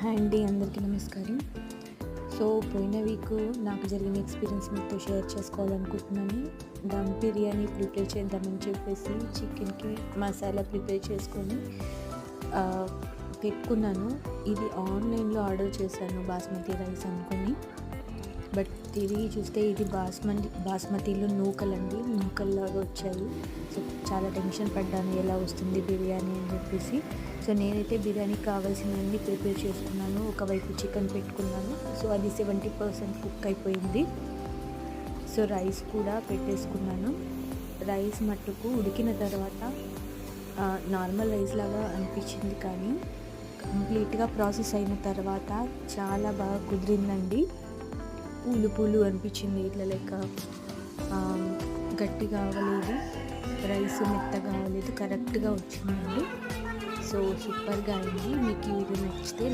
Hi అండి, అందరికీ నమస్కారం. సో పోయిన వీక్ నాకు జరిగిన ఎక్స్పీరియన్స్ మీతో షేర్ చేసుకోవాలనుకుంటున్నాను. దమ్ బిర్యానీ ప్రిపేర్ చేద్దామని చెప్పేసి చికెన్కి మసాలా ప్రిపేర్ చేసుకొని ఆ, పెట్టుకున్నాను. ఇది ఆన్లైన్లో ఆర్డర్ చేశాను బాస్మతి రైస్ అనుకొని. బట్ తిరిగి చూస్తే ఇది బాస్మతిలో నూకల్లాగా వచ్చాయి. సో చాలా టెన్షన్ పడ్డాను, ఎలా వస్తుంది బిర్యానీ అని చెప్పేసి. సో నేనైతే బిర్యానీకి కావాల్సినవన్నీ ప్రిపేర్ చేసుకున్నాను. ఒకవైపు చికెన్ పెట్టుకున్నాను. సో అది 70% కుక్ అయిపోయింది. సో రైస్ కూడా పెట్టేసుకున్నాను. రైస్ మట్టుకు ఉడికిన తర్వాత నార్మల్ రైస్ లాగా అనిపించింది, కానీ కంప్లీట్గా ప్రాసెస్ అయిన తర్వాత చాలా బాగా కుదిరిందండి. పూలు అనిపించింది, ఇట్లా లైక్ గట్టిగా అవ్వలేదు, రైస్ మెత్తగా అవ్వలేదు, కరెక్ట్గా వచ్చిందండి. సో సూపర్గా అయింది. మీకు ఈ వీడియో నచ్చితే